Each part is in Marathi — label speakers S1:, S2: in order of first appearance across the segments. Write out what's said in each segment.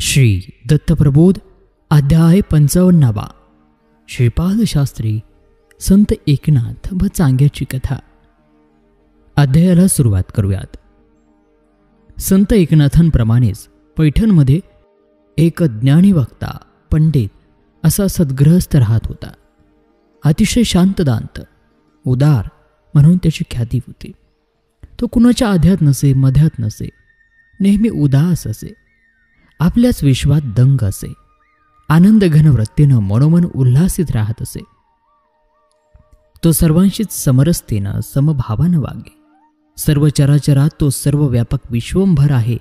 S1: श्री दत्तप्रबोध अध्याय 55. श्रीपाद शास्त्री संत एकनाथ व चांग्याची कथा. अध्यायाला सुरुवात करूयात. संत एकनाथांप्रमाणेच पैठणमध्ये एक ज्ञानी वक्ता पंडित असा सद्गृहस्थ राहत होता. अतिशय शांतदांत उदार म्हणून त्याची ख्याती होती. तो कुणाच्या आध्यात नसे, मध्यात नसे, नेहमी उदास असे, आपल्याच विश्वात दंग असे, आनंद घन वृत्तीनं मनोमन उल्हासित राहत असे. तो सर्वांशीच समरसतेनं समभावानं वागे. सर्व चराचरात तो सर्व व्यापक विश्वंभर आहे.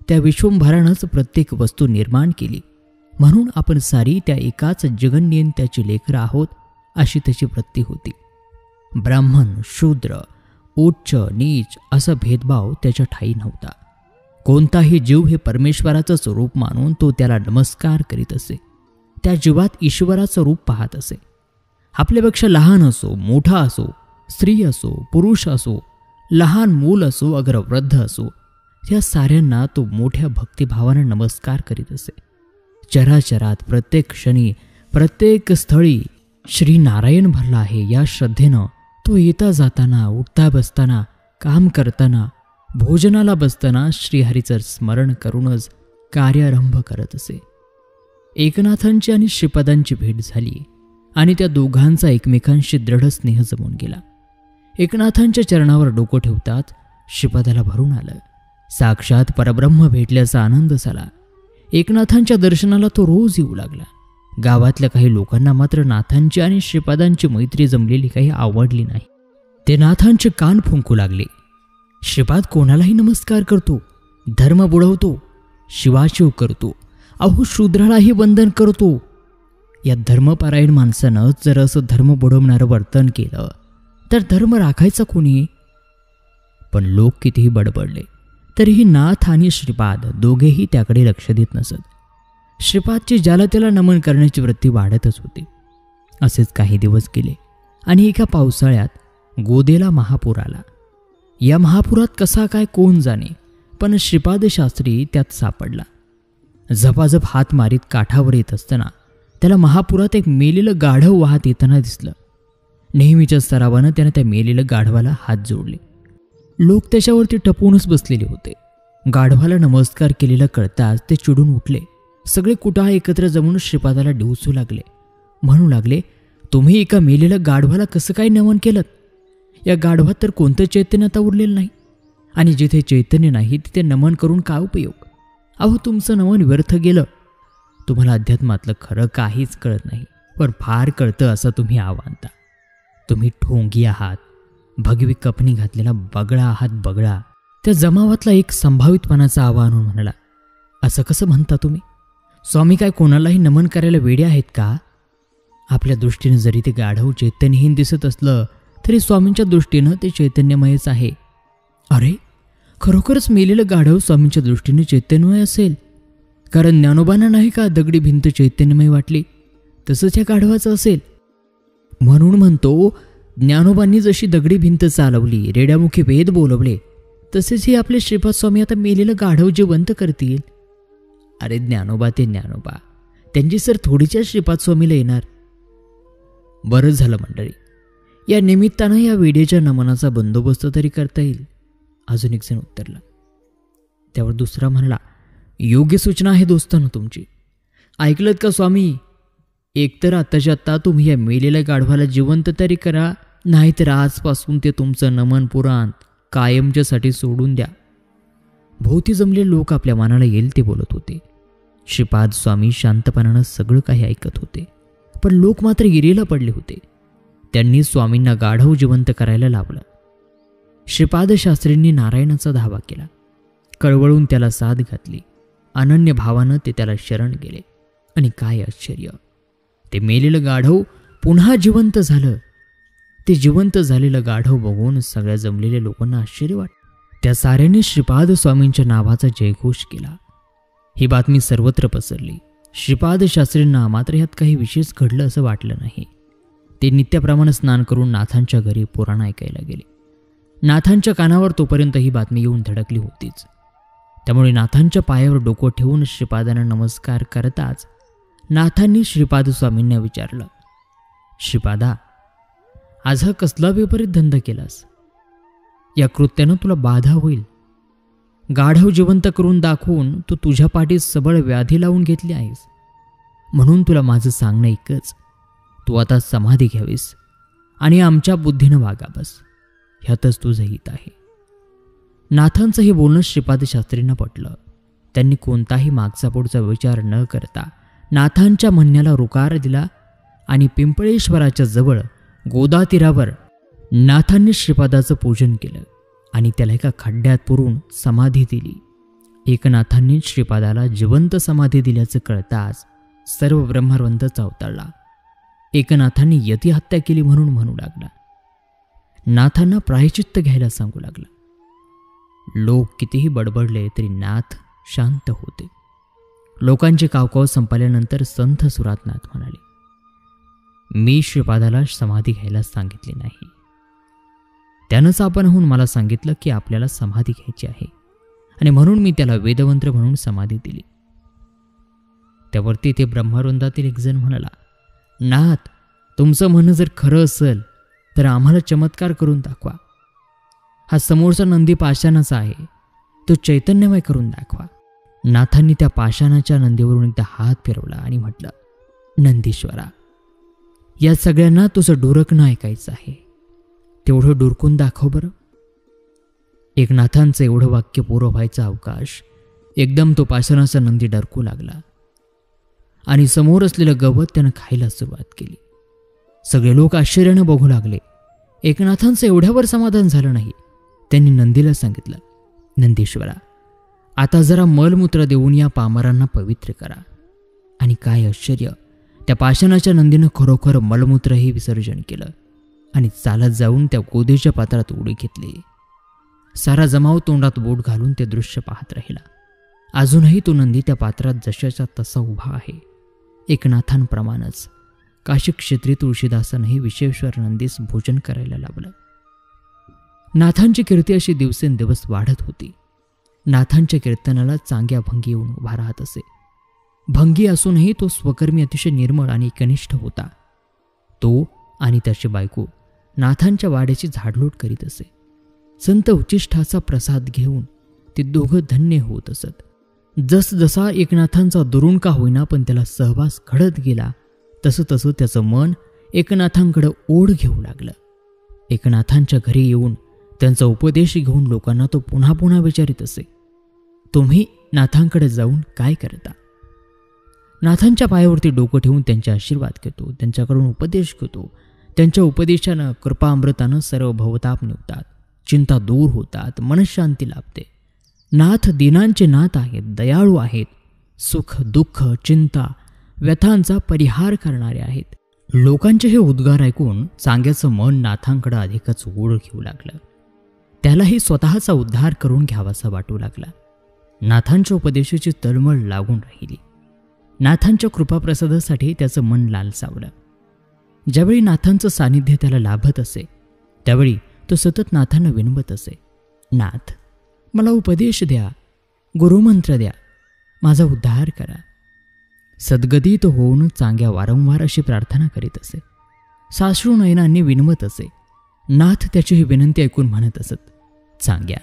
S1: त्या विश्वंभरानंच प्रत्येक वस्तू निर्माण केली, म्हणून आपण सारी त्या एकाच जगन्यंत्याची लेकरं आहोत अशी त्याची वृत्ती होती. ब्राह्मण शूद्र उच्च नीच असा भेदभाव त्याच्या ठायी नव्हता. कोणताही जीव हे परमेश्वराचं स्वरूप मानून तो त्याला नमस्कार करीत असे. त्या जीवात ईश्वराचं रूप पाहत असे. आपल्यापेक्षा लहान असो, मोठा असो, स्त्री असो, पुरुष असो, लहान मूल असो, अगर वृद्ध असो, या साऱ्यांना तो मोठ्या भक्तिभावानं नमस्कार करीत असे. चराचरात प्रत्येक क्षणी प्रत्येक स्थळी श्री नारायण भरला आहे या श्रद्धेनं तो येता जाताना, उठता बसताना, काम करताना, भोजनाला बसताना श्रीहरीचं स्मरण करूनच कार्यारंभ करत असे. एकनाथांची आणि श्रीपादांची भेट झाली आणि त्या दोघांचा एकमेकांशी दृढ स्नेह जमून गेला. एकनाथांच्या चरणावर डोकं ठेवतात श्रीपादाला भरून आलं. साक्षात परब्रह्म भेटल्याचा आनंद झाला. एकनाथांच्या दर्शनाला तो रोज येऊ लागला. गावातल्या काही लोकांना मात्र नाथांची आणि श्रीपादांची मैत्री जमलेली काही आवडली नाही. ते नाथांचे कान फुंकू लागले. श्रीपाद कोणालाही नमस्कार करतो, धर्म बुडवतो, शिवाशिव करतो, अहो शूद्रालाही वंदन करतो. या धर्मपरायण माणसानं जर असं धर्म बुडवणारं वर्तन केलं तर धर्म राखायचा कोणी? पण लोक कितीही बडबडले तरीही नाथ आणि श्रीपाद दोघेही त्याकडे लक्ष देत नसत. श्रीपादची ज्याला त्याला नमन करण्याची वृत्ती वाढतच होती. असेच काही दिवस गेले आणि एका पावसाळ्यात गोदेला महापूर आला. या महापुरात कसा काय कोण जाणे, पण श्रीपाद शास्त्री त्यात सापडला. झपाझप हात मारीत काठावर येत असताना त्याला महापुरात एक मेलेलं गाढव वाहत येताना दिसलं. नेहमीच्या सरावानं त्यानं त्या मेलेलं गाढवाला हात जोडले. लोक त्याच्यावरती टपूनच बसलेले होते. गाढवाला नमस्कार केलेला कळताच ते चिडून उठले. सगळे कुटाळ एकत्र जमून श्रीपादाला डिवचू लागले. म्हणू लागले, तुम्ही एका मेलेल्या गाढवाला कसं काय नमन केलं? या गाढवात तर कोणतं चैतन्य आता उरलेलं नाही, आणि जिथे चैतन्य नाही तिथे नमन करून काय उपयोग? अहो तुमचं नमन व्यर्थ गेलं. तुम्हाला अध्यात्मातलं खरं काहीच कळत नाही, पण फार कळतं असं तुम्ही आवानता. तुम्ही ठोंगी आहात, भगवी कपनी घातलेला बगळा आहात, बगळा. त्या जमावातला एक संभावितपणाचा आवाहन म्हणाला, असं कसं म्हणता तुम्ही? स्वामी काय कोणालाही नमन करायला वेडे आहेत का? आपल्या दृष्टीने जरी ते गाढव चैतन्यहीन दिसत असलं तरी स्वामींच्या दृष्टीनं ते चैतन्यमयच आहे. अरे खरोखरच मेलेलं गाढव स्वामींच्या दृष्टीने चैतन्यमय असेल, कारण ज्ञानोबांना नाही का दगडी भिंत चैतन्यमय वाटली, तसंच ह्या गाढवाचं असेल. म्हणून म्हणतो, ज्ञानोबांनी जशी दगडी भिंत चालवली, रेड्यामुखी वेद बोलवले, तसेच हे आपले श्रीपाद स्वामी आता मेलेलं गाढव जिवंत करतील. अरे ज्ञानोबा ते ज्ञानोबा, त्यांची सर थोडीच्या श्रीपाद स्वामीला येणार. बरं झालं मंडळी, या निमित्तानं या वेडेच्या नमनाचा बंदोबस्त तरी करता येईल. अजून एक जण उत्तरला. त्यावर दुसरा म्हणाला, योग्य सूचना आहे दोस्तांनो तुमची. ऐकलत का स्वामी? एकतर आत्ताच्या आत्ता तुम्ही या मेलेल्या गाढवाला जिवंत तरी करा, नाहीतर आजपासून ते तुमचं नमन पुराण कायमच्यासाठी सोडून द्या. भोवती जमलेले लोक आपल्या मनाला येईल ते बोलत होते. श्रीपाद स्वामी शांतपणानं सगळं काही ऐकत होते, पण लोक मात्र इरेला पडले होते. त्यांनी स्वामींना गाढव जिवंत करायला लावलं. श्रीपाद शास्त्रींनी नारायणाचा धावा केला. कळवळून त्याला साथ घातली. अनन्य भावानं ते त्याला शरण गेले. आणि काय आश्चर्य, ते मेलेलं गाढव पुन्हा जिवंत झालं. ते जिवंत झालेलं गाढव बघून सगळ्या जमलेल्या लोकांना आश्चर्य वाटलं. त्या साऱ्यांनी श्रीपाद स्वामींच्या नावाचा जयघोष केला. ही बातमी सर्वत्र पसरली. श्रीपाद शास्त्रींना मात्र ह्यात काही विशेष घडलं असं वाटलं नाही. ते नित्याप्रमाणे स्नान करून नाथांच्या घरी पुराण ऐकायला गेले. नाथांच्या कानावर तोपर्यंत ही बातमी येऊन धडकली होतीच. त्यामुळे नाथांच्या पायावर डोकं ठेवून श्रीपादांना नमस्कार करताच नाथांनी श्रीपाद स्वामींना विचारलं, श्रीपादा, आज हा कसला विपरीत धंदा केलास? या कृत्यानं तुला बाधा होईल. गाढव जिवंत करून दाखवून तू तुझ्या पाठीत सबळ व्याधी लावून घेतली आहेस. म्हणून तुला माझं सांगणं एकच, तू आता समाधी घ्यावीस आणि आमच्या बुद्धीनं वागा बस. ह्यातच तुझं हित आहे. नाथांचं हे बोलणं श्रीपाद शास्त्रींना पटलं. त्यांनी कोणताही मागचा पुढचा विचार न करता नाथांच्या म्हणण्याला रुकार दिला आणि पिंपळेश्वराच्या जवळ गोदा तीरावर नाथांनी श्रीपादाचं पूजन केलं आणि त्याला एका खड्ड्यात पुरून समाधी दिली. एकनाथांनी श्रीपादाला जिवंत समाधी दिल्याचं कळताच सर्व ब्रह्मवंत चावताळला. एकनाथांनी यती हत्या केली म्हणून म्हणू लागला. नाथांना प्रायश्चित्त घ्यायला सांगू लागला. लोक कितीही बडबडले तरी नाथ शांत होते. लोकांचे कावकाव संपल्यानंतर संथ सुरात नाथ म्हणाले, मी श्रीपादाला समाधी घ्यायला सांगितली नाही. त्यानंच आपणहून मला सांगितलं की आपल्याला समाधी घ्यायची आहे आणि म्हणून मी त्याला वेदमंत्र म्हणून समाधी दिली. त्यावरती ते ब्रह्मवृंदातील एक जण म्हणाला, नाथ, तुमचं म्हणणं जर खरं असेल तर आम्हाला चमत्कार करून दाखवा. हा समोरचा नंदी पाषाणाचा आहे, तो चैतन्यमय करून दाखवा. नाथांनी त्या पाषाणाच्या नंदीवरून एकदा हात फिरवला आणि म्हटलं, नंदीश्वरा, या सगळ्यांना तुझं डुरकणं ऐकायचं आहे, तेवढं डुरकून दाखव बरं. एकनाथांचं एवढं वाक्य पूर्ण व्हायचा अवकाश एकदम तो पाषाणाचा नंदी डरकू लागला आणि समोर असलेलं गवत त्यानं खायला सुरुवात केली. सगळे लोक आश्चर्यानं बघू लागले. एकनाथांचं एवढ्यावर समाधान झालं नाही. त्यांनी नंदीला सांगितलं, नंदीश्वरा, आता जरा मलमूत्र देऊन या पामरांना पवित्र करा. आणि काय आश्चर्य, त्या पाषाणाच्या नंदीनं खरोखर मलमूत्रही विसर्जन केलं आणि चालत जाऊन त्या गोदेच्या पात्रात उडी घेतली. सारा जमाव तोंडात बोट घालून ते दृश्य पाहत राहिला. अजूनही तो नंदी त्या पात्रात जशाचा तसा उभा आहे. एकनाथांप्रमाणेच काशी क्षेत्री तुळशीदासानंही विश्वेश्वर नंदीस भोजन करायला लावलं. नाथांची कीर्ती अशी दिवसेंदिवस वाढत होती. नाथांच्या कीर्तनाला चांग्या भंगी येऊन उभा राहत असे. भंगी असूनही तो स्वकर्मी अतिशय निर्मळ आणि कनिष्ठ होता. तो आणि त्याची बायको नाथांच्या वाड्याची झाडलोट करीत असे. संत उच्चिष्ठाचा प्रसाद घेऊन ते दोघं धन्य होत असत. जसजसा एकनाथांचा दुरून का होईना पण त्याला सहवास घडत गेला तसं तसं त्याचं मन एकनाथांकडे ओढ घेऊ लागलं. एकनाथांच्या घरी येऊन त्यांचा उपदेश घेऊन लोकांना तो पुन्हा पुन्हा विचारित असे, तुम्ही नाथांकडे जाऊन काय करता? नाथांच्या पायावरती डोकं ठेवून त्यांचे आशीर्वाद घेतो, त्यांच्याकडून उपदेश घेतो. त्यांच्या उपदेशानं कृपाअमृतानं सर्व भवताप निघतात, चिंता दूर होतात, मनशांती लाभते. नाथ दिनांचे नाथ आहेत, दयाळू आहेत, सुख दुःख चिंता व्यथांचा परिहार करणारे आहेत. लोकांचे हे उद्गार ऐकून चांग्याचं मन नाथांकडे अधिकच ओढ घेऊ लागलं. त्यालाही स्वतःचा उद्धार करून घ्यावासा वाटू लागला. नाथांच्या उपदेशाची तळमळ लागून राहिली. नाथांच्या कृपाप्रसादासाठी त्याचं मन लालसावलं. ज्यावेळी नाथांचं सानिध्य त्याला लाभत असे त्यावेळी तो सतत नाथांना विनवत असे, नाथ, मला उपदेश द्या, गुरुमंत्र द्या, माझा उद्धार करा. सद्गदित होऊन चांग्या वारंवार अशी प्रार्थना करीत असे. साश्रू नयनांनी विनवत असे. नाथ त्याची ही विनंती ऐकून म्हणत असत, चांग्या,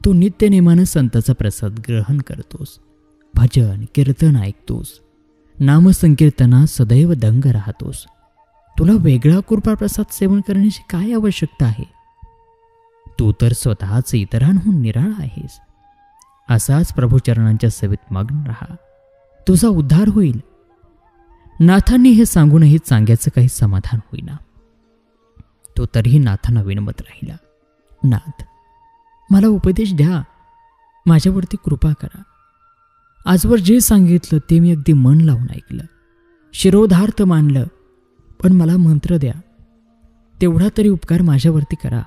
S1: तू नित्यनेमानं संताचा प्रसाद ग्रहण करतोस, भजन कीर्तन ऐकतोस, नामसंकीर्तनात सदैव दंग राहतोस. तुला वेगळा कृपाप्रसाद सेवन करण्याची काय आवश्यकता आहे? तू तर स्वतःच इतरांहून निराळा आहेस. असाच प्रभुचरणांच्या सेवेत मग्न राहा, तुझा उद्धार होईल. नाथांनी हे सांगूनही चांग्याचं काही समाधान होईना. तो तरीही नाथांना विनवत राहिला, नाथ, मला उपदेश द्या, माझ्यावरती कृपा करा. आजवर जे सांगितलं ते मी अगदी मन लावून ऐकलं, शिरोधार्थ मानलं, पण मला मंत्र द्या, तेवढा तरी उपकार माझ्यावरती करा.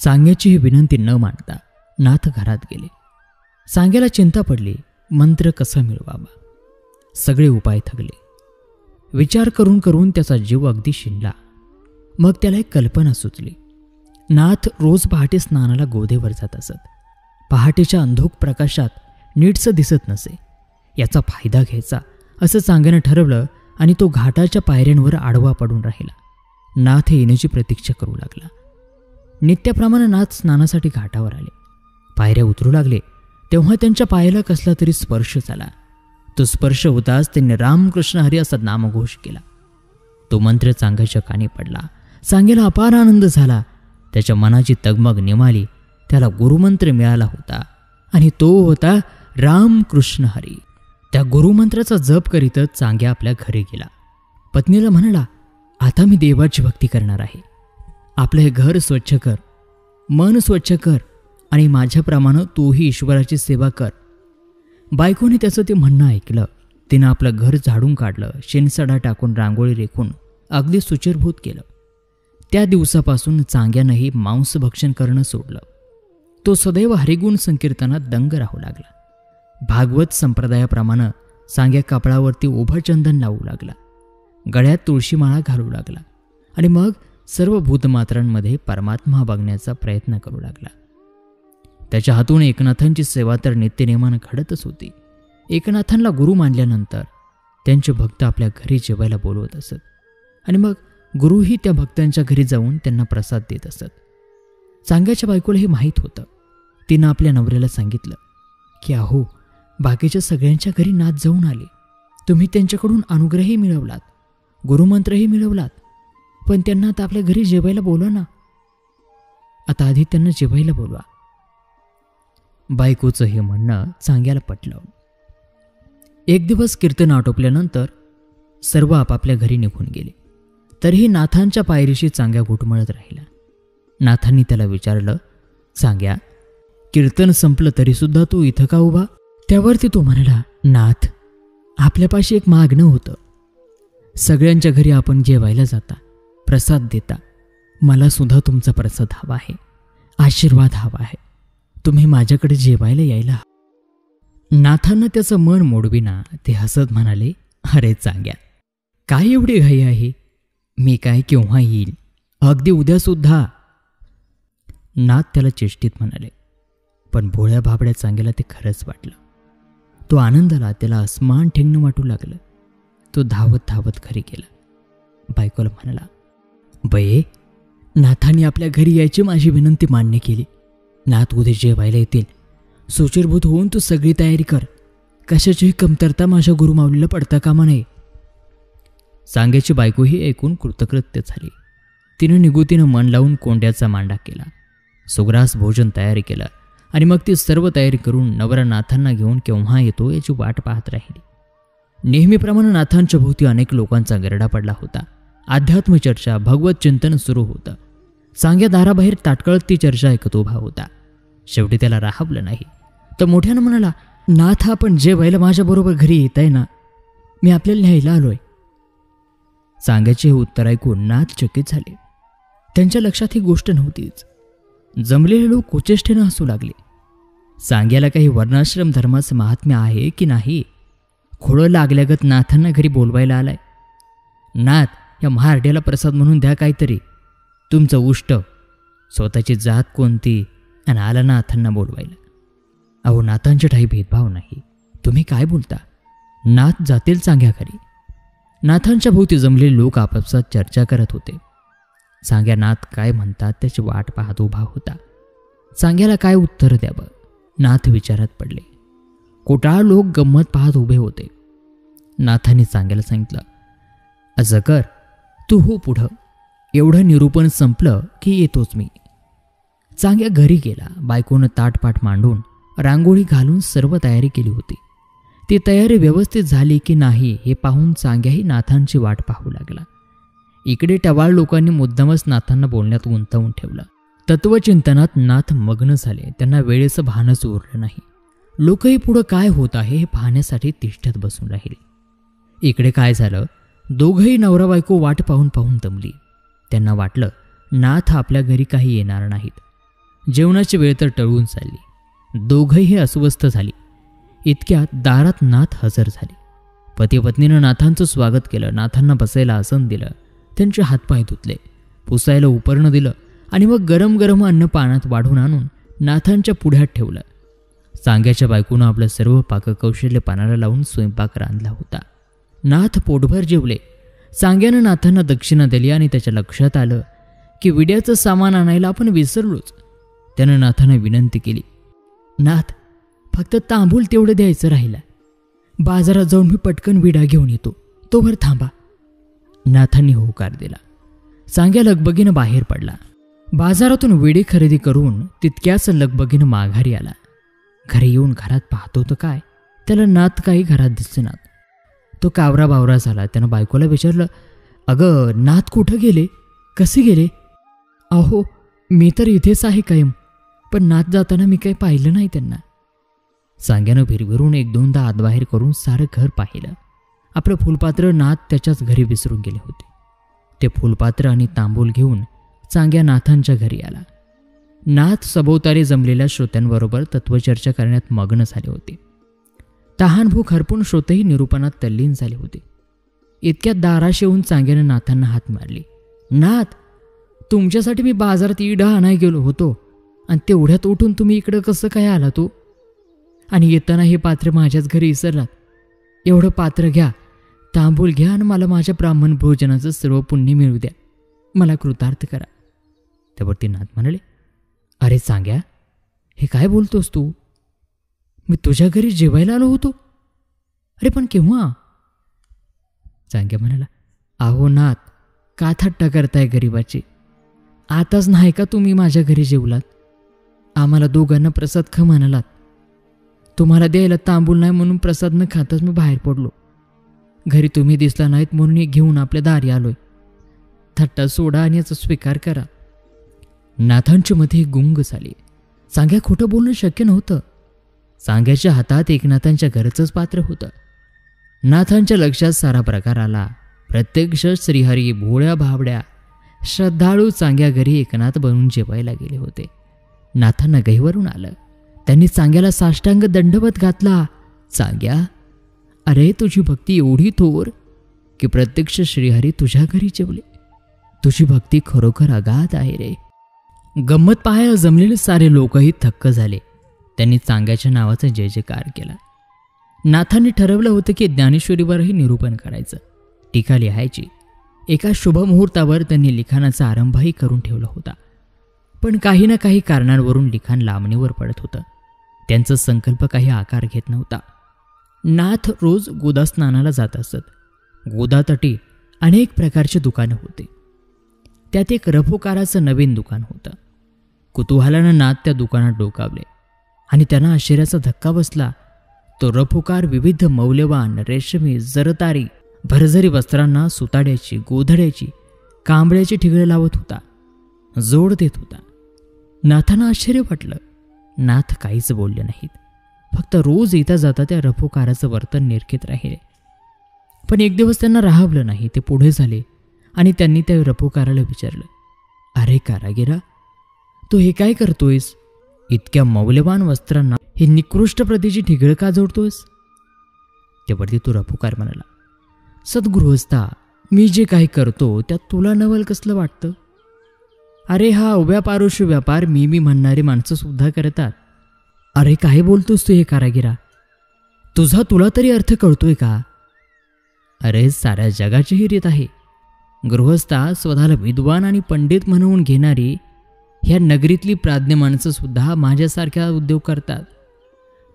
S1: चांग्याची ही विनंती न मानता नाथ घरात गेले. चांग्याला चिंता पडली, मंत्र कसा मिळवावा. सगळे उपाय थकले. विचार करून करून त्याचा जीव अगदी शिनला. मग त्याला एक कल्पना सुचली. नाथ रोज पहाटे स्नानाला गोदेवर जात असत. पहाटेच्या अंधुक प्रकाशात नीटसं दिसत नसे. याचा फायदा घ्यायचा असं चांग्यानं ठरवलं आणि तो घाटाच्या पायऱ्यांवर आडवा पडून राहिला. नाथ येण्याची प्रतीक्षा करू लागला. नित्याप्रमाणे नाथ स्नानासाठी घाटावर आले. पायऱ्या उतरू लागले तेव्हा त्यांच्या पायाला कसला तरी स्पर्श झाला. तो स्पर्श होताच त्यांनी रामकृष्ण हरी असा नामघोष केला. तो मंत्र चांग्याच्या कानी पडला. चांग्याला अपार आनंद झाला. त्याच्या मनाची तगमग निमाली. त्याला गुरुमंत्र मिळाला होता आणि तो होता रामकृष्ण हरी. त्या गुरुमंत्राचा जप करीतच चांग्या आपल्या घरी गेला. पत्नीला म्हणाला, आता मी देवाची भक्ती करणार आहे. आपलं हे घर स्वच्छ कर, मन स्वच्छ कर आणि माझ्याप्रमाणे तूही ईश्वराची सेवा कर. बायकोने त्याचं ते म्हणणं ऐकलं. तिनं आपलं घर झाडून काढलं. शेणसडा टाकून रांगोळी रेखून अगदी सुचिरभूत केलं. त्या दिवसापासून चांग्यानंही मांसभक्षण करणं सोडलं. तो सदैव हरिगुण संकीर्तनात दंग राहू लागला. भागवत संप्रदायाप्रमाणे चांग्या कपाळावरती उभं चंदन लावू लागला. गळ्यात तुळशीमाळा घालू लागला आणि मग सर्व भूतमात्रांमध्ये परमात्मा बघण्याचा प्रयत्न करू लागला. त्याच्या हातून एकनाथांची सेवा तर नित्यनेमानं घडतच होती. एकनाथांना गुरु मानल्यानंतर त्यांचे भक्त आपल्या घरी जेवायला बोलवत असत आणि मग गुरुही त्या भक्तांच्या घरी जाऊन त्यांना प्रसाद देत असत. चांग्याच्या बायकोला हे माहीत होतं. तिनं आपल्या नवऱ्याला सांगितलं की अहो, बाकीच्या सगळ्यांच्या घरी नाथ जाऊन आले. तुम्ही त्यांच्याकडून अनुग्रहही मिळवलात, गुरुमंत्रही मिळवलात, पण त्यांना आता आपल्या घरी जेवायला बोलवा ना. आता आधी त्यांना जेवायला बोलवा. बायकोचं हे म्हणणं चांग्याला पटलं. एक दिवस कीर्तन आटोपल्यानंतर सर्व आपापल्या घरी निघून गेले. तरीही नाथांच्या पायरीशी चांग्या घुटमळत राहिला. नाथांनी त्याला विचारलं, चांग्या, कीर्तन संपलं तरीसुद्धा तू इथं का उभा? त्यावरती तो म्हणाला, नाथ, आपल्यापाशी एक मागणं होतं. सगळ्यांच्या घरी आपण जेवायला जाता, प्रसाद देता. मला सुद्धा तुमचा प्रसाद हवा आहे, आशीर्वाद हवा आहे. तुम्ही माझ्याकडे जेवायला यायला. नाथांना त्याचं मन मोडविना ते हसत म्हणाले, अरे चांग्या, काय एवढी घाई आहे? मी काय केव्हा येईल, अगदी उद्यासुद्धा. नाथ त्याला चेष्टीत म्हणाले, पण भोळ्या भाबड्या चांग्याला ते खरंच वाटलं. तो आनंदाला त्याला अस्मान ठेंगणं वाटू लागलं. तो धावत धावत घरी गेला. बायकोला म्हणाला, बये, नाथांनी आपल्या घरी यायची माझी विनंती मान्य केली. नाथ उद्या जेवायला येतील. सुचिरभूत होऊन तू सगळी तयारी कर. कशाचीही कमतरता माझ्या गुरुमाऊलीला पडता कामा नये. चांग्याची बायकोही ऐकून कृतकृत्य झाली. तिनं निगुतीनं मन लावून कोंड्याचा मांडा केला. सुग्रास भोजन तयारी केलं आणि मग ती सर्व तयारी करून नवरा नाथांना घेऊन केव्हा येतो याची वाट पाहत राहिली. नेहमीप्रमाणे नाथांच्या भोवती अनेक लोकांचा गर्डा पडला होता. अध्यात्मचर्चा, भगवत चिंतन सुरू होतं. चांग्या दाराबाहेर ताटकळत ती चर्चा ऐकत उभा होता. शेवटी त्याला राहवलं नाही. तर मोठ्यानं म्हणाला, नाथ, आपण जेवायला माझ्याबरोबर घरी येत आहे ना? मी आपल्याला न्यायला आलोय. चांग्याचे हे उत्तर ऐकून नाथ चकित झाले. त्यांच्या लक्षात ही गोष्ट नव्हतीच. जमलेले लोक कुचेष्टेनं हसू लागले. चांग्याला काही वर्णाश्रम धर्माचं महात्म्य आहे की नाही? खोडं लागल्यागत नाथांना घरी बोलवायला आलाय. नाथ, या महारड्याला प्रसाद म्हणून द्या काहीतरी. तुमचं उष्ट, स्वतःची जात कोणती, आणि आला नाथांना बोलवायला. अहो, नाथांच्या ठाई भेदभाव नाही. तुम्ही काय बोलता? नाथ जातील चांग्या घरी. नाथांच्या भोवती जमलेले लोक आपापसात चर्चा करत होते. चांग्या नाथ काय म्हणतात त्याची वाट पाहत उभा होता. चांग्याला काय उत्तर द्यावं? नाथ विचारात पडले. कोटाळ लोक गंमत पाहत उभे होते. नाथांनी चांग्याला सांगितलं, असं कर, तू हो पुढं. एवढं निरूपण संपलं की येतोच मी. चांग्या घरी गेला. बायकोनं ताटपाट मांडून रांगोळी घालून सर्व तयारी केली होती. ती तयारी व्यवस्थित झाली की नाही हे पाहून चांग्याही नाथांची वाट पाहू लागला. इकडे टवाळ लोकांनी मुद्दामच नाथांना बोलण्यात गुंतवून ठेवलं. तत्वचिंतनात नाथ मग्न झाले. त्यांना वेळेचं भानच उरलं नाही. लोकही पुढं काय होत आहे हे पाहण्यासाठी तिष्ठत बसून राहिले. इकडे काय झालं, दोघंही नवरा बायको वाट पाहून पाहून दमली. त्यांना वाटलं नाथ आपल्या घरी काही येणार नाहीत. जेवणाची वेळ तर टळून चालली. दोघंही अस्वस्थ झाली. इतक्यात दारात नाथ हजर झाले. पती पत्नीनं नाथांचं स्वागत केलं. नाथांना बसायला आसन दिलं. त्यांचे हातपाय धुतले, पुसायला उपरणं दिलं आणि मग गरम गरम अन्न पानात वाढून आणून नाथांच्या पुढ्यात ठेवलं. सांग्याच्या बायकोनं आपलं सर्व पाककौशल्य पानाला लावून स्वयंपाक रांधला होता. नाथ पोटभर जेवले. सांग्यानं नाथांना दक्षिणा दिली आणि त्याच्या लक्षात आलं की विड्याचं सामान आणायला आपण विसरलोच. त्यानं नाथांना विनंती केली, नाथ, फक्त तांबूल तेवढं द्यायचं राहिलं. बाजारात जाऊन मी पटकन विडा घेऊन येतो, तोवर थांबा. नाथांनी होकार दिला. सांग्या लगबगीनं बाहेर पडला. बाजारातून विडी खरेदी करून तितक्याच लगबगीनं माघारी आला. घरी येऊन घरात पाहतो तर काय, त्याला नाथ काही घरात दिसेनात. तो कावरा बावरा झाला. त्यानं बायकोला विचारलं, अगं नाथ कुठं गेले, कसे गेले? अहो मी तर इथेच आहे कायम, पण नाथ जाताना मी काही पाहिलं नाही त्यांना. सांग्यानं भिरभिरून एक दोनदा आतबाहेर करून सारं घर पाहिलं. आपलं फुलपात्र नाथ त्याच्याच घरी विसरून गेले होते. ते फुलपात्र आणि तांबूल घेऊन सांग्या नाथांच्या घरी आला. नाथ सभोवताली जमलेल्या श्रोत्यांबरोबर तत्वचर्चा करण्यात मग्न झाले होते. तहानभूक हरपून श्रोतेही निरूपणात तल्लीन झाले होते. इतक्यात दाराशी येऊन सांग्यानं नाथांना हात मारली. नाथ, तुमच्यासाठी मी बाजारात इडा आणाय गेलो होतो आणि तेवढ्यात उठून तुम्ही इकडं कसं काय आला तो? आणि येताना हे पात्र माझ्याच घरी विसरलात. एवढं पात्र घ्या, तांबूल घ्या आणि मला माझ्या ब्राह्मण भोजनाचं सर्व पुण्य मिळू द्या, मला कृतार्थ करा. त्यावरती नाथ म्हणाले, अरे सांग्या, हे काय बोलतोस तू? मी तुझ्या घरी जेवायला आलो होतो. अरे पण केव्हा? सांग्या म्हणाला, अहो नाथ, का थट्टा करताय गरीबाची? आताच नाही का तुम्ही माझ्या घरी जेवलात? आम्हाला दोघांना प्रसाद ख म्हणालात. तुम्हाला द्यायला तांबूल नाही म्हणून प्रसाद न खाताच मी बाहेर पडलो. घरी तुम्ही दिसला नाहीत म्हणून घेऊन आपल्या दारी आलोय. थट्टा सोडा आणि याचा स्वीकार करा. नाथांची मध्ये गुंग झाली. सांग्या खोटं बोलणं शक्य नव्हतं. सांग्याच्या हातात एकनाथांच्या घरचंच पात्र होतं. नाथांच्या लक्षात सारा प्रकार आला. प्रत्यक्ष श्रीहरी भोळ्या भाबड्या श्रद्धाळू सांग्या घरी एकनाथ बनून जेवायला गेले होते. नाथांना गहिवरून आलं. त्यांनी सांग्याला साष्टांग दंडवत घातला. सांग्या, अरे तुझी भक्ती एवढी थोर की प्रत्यक्ष श्रीहरी तुझ्या घरी जेवले. तुझी भक्ती खरोखर अगाध आहे रे. गंमत पाहायला जमलेले सारे लोकही थक्क झाले. त्यांनी सांग्याच्या नावाचा जय जयकार केला. नाथांनी ठरवलं होतं की ज्ञानेश्वरीवरही निरूपण करायचं, टीका लिहायची. एका शुभमुहूर्तावर त्यांनी लिखाणाचा आरंभही करून ठेवला होता. पण काही ना काही कारणांवरून लिखाण लांबणीवर पडत होतं. त्यांचा संकल्प काही आकार घेत नव्हता. नाथ रोज गोदास्नानाला जात असत. गोदातटी अनेक प्रकारचे दुकानं होते. त्यात एक रफोकाराचं नवीन दुकान होतं. कुतूहलानं नाथ त्या दुकानात डोकावले आणि त्यांना आश्चर्याचा धक्का बसला. तो रफोकार विविध मौल्यवान रेशमी, जरतारी, भरझरी वस्त्रांना सुताड्याची, गोधड्याची, कांबळ्याची ठिगळं लावत होता, जोड देत होता. नाथांना आश्चर्य वाटलं. नाथ काहीच बोलले नाहीत. फक्त रोज येता जाता त्या रफोकाराचं वर्तन निरखित राहिले. पण एक दिवस त्यांना राहावलं नाही. ते पुढे झाले आणि त्यांनी त्या रफोकाराला विचारलं, अरे कारागिरा, तू हे काय करतोयस? इतक्या मौल्यवान वस्त्रांना हे निकृष्ट प्रतीची ठिगळ का जोडतोयस? त्यावरती तो रफोकार म्हणाला, सद्गृहस्था, मी जे काही करतो त्यात तुला नवल कसलं वाटतं? अरे हा अव्यापारोश व्यापार मी म्हणणारी माणसं सुद्धा करतात. अरे काय बोलतोस तू हे कारागिरा? तुला तरी अर्थ कळतोय का? अरे साऱ्या जगाची ही रीत आहे. गृहस्था स्वतःला विद्वान आणि पंडित म्हणून घेणारी ह्या नगरीतली प्राज्ञ माणसं सुद्धा माझ्यासारख्या उद्योग करतात.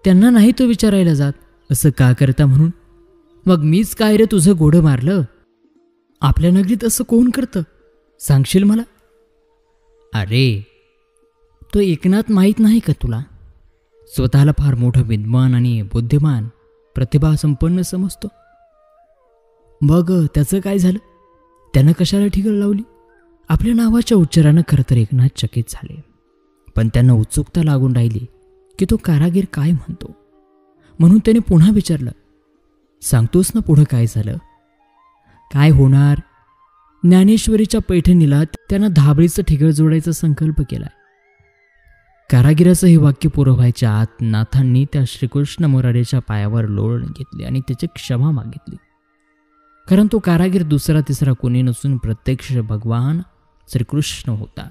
S1: त्यांना नाही तो विचारायला जात, असं का करता म्हणून. मग मीच काय रे तुझं गोडं मारलं? आपल्या नगरीत असं कोण करतं, सांगशील मला? अरे तो एकनाथ माहीत नाही का तुला? स्वतःला फार मोठा विद्वान आणि बुद्धिमान, प्रतिभा संपन्न समजतो. मग त्याचं काय झालं? त्यानं कशाला ठिगळ लावली? आपल्या नावाच्या उच्चारानं खरं तर एकनाथ चकित झाले. पण त्यांना उत्सुकता लागून राहिली की तो कारागीर काय म्हणतो. म्हणून त्याने पुन्हा विचारलं, सांगतोस ना पुढं काय झालं? काय होणार? ज्ञानेश्वरीच्या पैठणीला त्यानं धाबळीचं ठिगळ जोडायचा संकल्प केलाय. कारागिराचं हे वाक्य पुरं व्हायच्या आत नाथांनी त्या श्रीकृष्ण मुरारीच्या पायावर लोळण घेतली आणि त्याची क्षमा मागितली. कारण तो कारागीर दुसरा तिसरा कोणी नसून प्रत्यक्ष भगवान श्रीकृष्ण होता.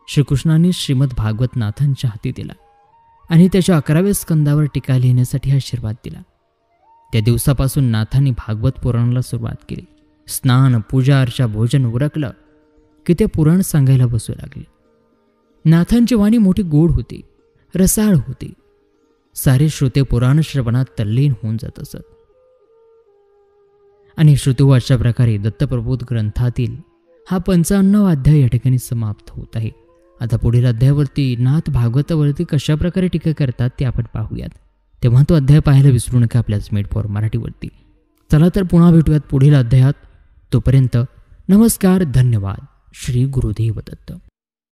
S1: श्रीकृष्णाने श्रीमद भागवत नाथांच्या हाती दिला. आणि त्याच्या 11व्या स्कंदावर टीका लिहिण्यासाठी आशीर्वाद दिला. त्या दिवसापासून नाथांनी भागवत पुराणाला सुरुवात केली. स्नान, पूजा, अर्चा, भोजन उरकलं की ते पुराण सांगायला बसू लागले. नाथांची वाणी मोठी गोड होती, रसाळ होती. सारे श्रोते पुराण श्रवणात तल्लीन होऊन जात असत. आणि श्रुतो अशा प्रकारे दत्तप्रबोध ग्रंथातील हा 55वा अध्याय या ठिकाणी समाप्त होत आहे. आता पुढील अध्यायावरती नाथ भागवतावरती कशा प्रकारे टीका करतात ते आपण पाहूयात. तेव्हा तो अध्याय पाहायला विसरू नका आपल्या मेड फॉर मराठीवरती. चला तर पुन्हा भेटूयात पुढील अध्यायात. तोपर्यंत नमस्कार, धन्यवाद. श्री गुरुदेव दत्त.